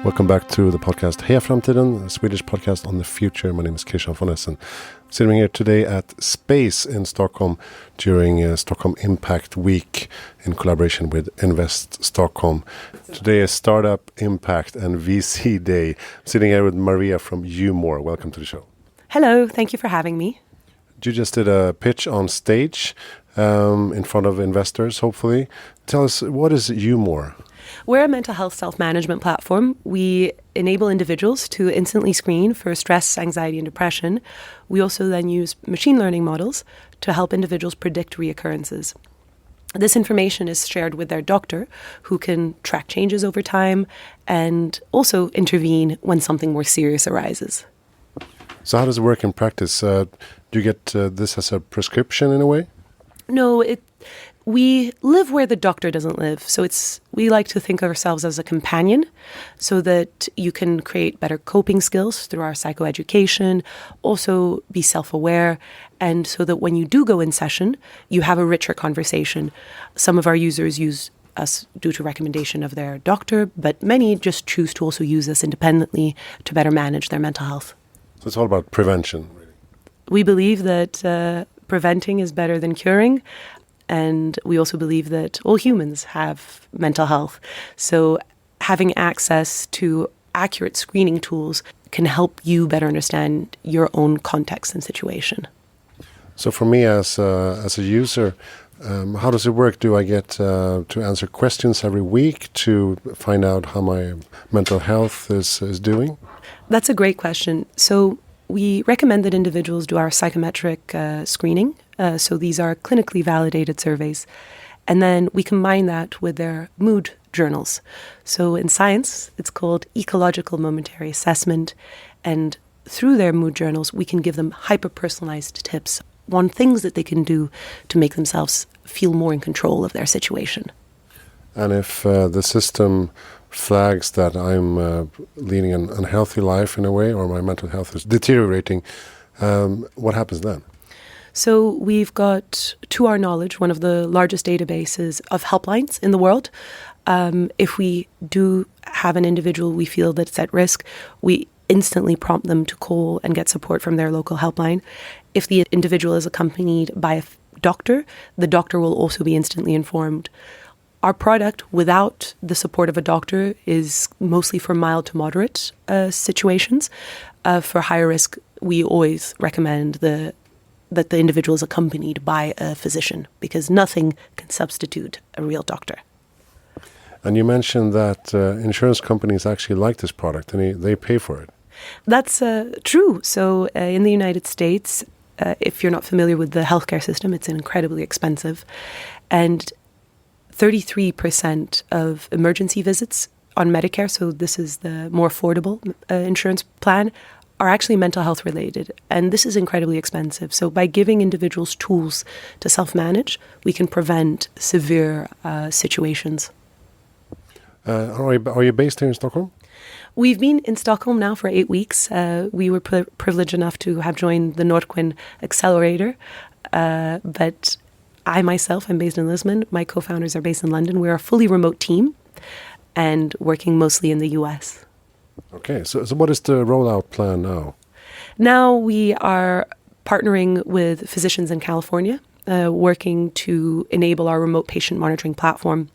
Welcome back to the podcast Heja Framtiden, a Swedish podcast on the future. My name is Christian von Essen. I'm sitting here today at Space in Stockholm during Stockholm Impact Week in collaboration with Invest Stockholm. Today is Startup Impact and VC Day. I'm sitting here with Maria from UMore. Welcome to the show. Hello, thank you for having me. You just did a pitch on stage in front of investors, hopefully. Tell us, what is UMore? We're a mental health self-management platform. We enable individuals to instantly screen for stress, anxiety, and depression. We also then use machine learning models to help individuals predict reoccurrences. This information is shared with their doctor, who can track changes over time and also intervene when something more serious arises. So how does it work in practice? Do you get this as a prescription in a way? No, we live where the doctor doesn't live. So we like to think of ourselves as a companion so that you can create better coping skills through our psychoeducation, also be self-aware, and so that when you do go in session, you have a richer conversation. Some of our users use us due to recommendation of their doctor, but many just choose to also use us independently to better manage their mental health. So it's all about prevention, really. We believe that preventing is better than curing. And we also believe that all humans have mental health. So having access to accurate screening tools can help you better understand your own context and situation. So for me as a user, how does it work? Do I get to answer questions every week to find out how my mental health is doing? That's a great question. So we recommend that individuals do our psychometric screening. So these are clinically validated surveys. And then we combine that with their mood journals. So in science, it's called ecological momentary assessment. And through their mood journals, we can give them hyper-personalized tips on things that they can do to make themselves feel more in control of their situation. And if the system flags that I'm leading an unhealthy life in a way, or my mental health is deteriorating, what happens then? So we've got, to our knowledge, one of the largest databases of helplines in the world. If we do have an individual we feel that's at risk, we instantly prompt them to call and get support from their local helpline. If the individual is accompanied by a doctor, the doctor will also be instantly informed. Our product, without the support of a doctor, is mostly for mild to moderate situations. For higher risk, we always recommend that the individual is accompanied by a physician, because nothing can substitute a real doctor. And you mentioned that insurance companies actually like this product and they pay for it. That's true. So in the United States, if you're not familiar with the healthcare system, it's incredibly expensive. And 33% of emergency visits on Medicare, so this is the more affordable insurance plan, are actually mental health related. And this is incredibly expensive. So by giving individuals tools to self-manage, we can prevent severe situations. Are you based here in Stockholm? We've been in Stockholm now for 8 weeks. We were privileged enough to have joined the Northquin Accelerator. But I myself am based in Lisbon. My co-founders are based in London. We're a fully remote team and working mostly in the US. Okay, so what is the rollout plan now? Now we are partnering with physicians in California, working to enable our remote patient monitoring platform.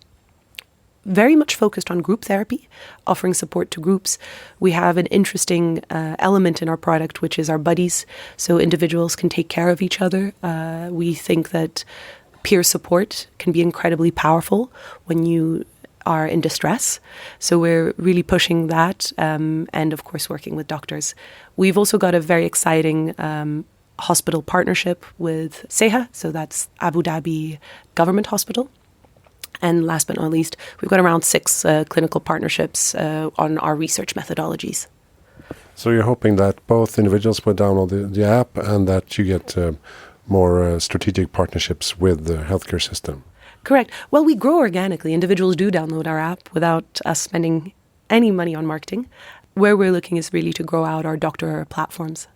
Very much focused on group therapy, offering support to groups. We have an interesting element in our product, which is our buddies, so individuals can take care of each other. We think that peer support can be incredibly powerful when you are in distress. So we're really pushing that and, of course, working with doctors. We've also got a very exciting hospital partnership with SEHA, so that's Abu Dhabi Government Hospital. And last but not least, we've got around 6 clinical partnerships on our research methodologies. So you're hoping that both individuals will download the app and that you get more strategic partnerships with the healthcare system? Correct. Well, we grow organically. Individuals do download our app without us spending any money on marketing. Where we're looking is really to grow out our doctor platforms.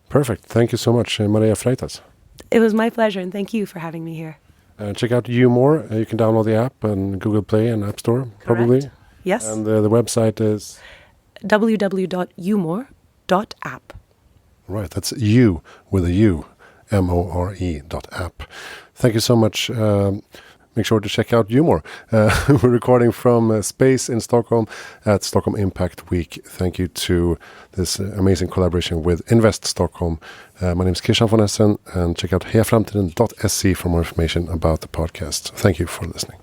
Perfect. Thank you so much, Maria Freitas. It was my pleasure, and thank you for having me here. Check out UMore. You can download the app on Google Play and App Store, probably. Correct. Yes. And the website is? www.umore.app. Right, that's you with a U, MORE.app. Thank you so much. Make sure to check out Umore. We're recording from Space in Stockholm at Stockholm Impact Week. Thank you to this amazing collaboration with Invest Stockholm. My name is Christian von Essen, and check out hejaframtiden.se for more information about the podcast. Thank you for listening.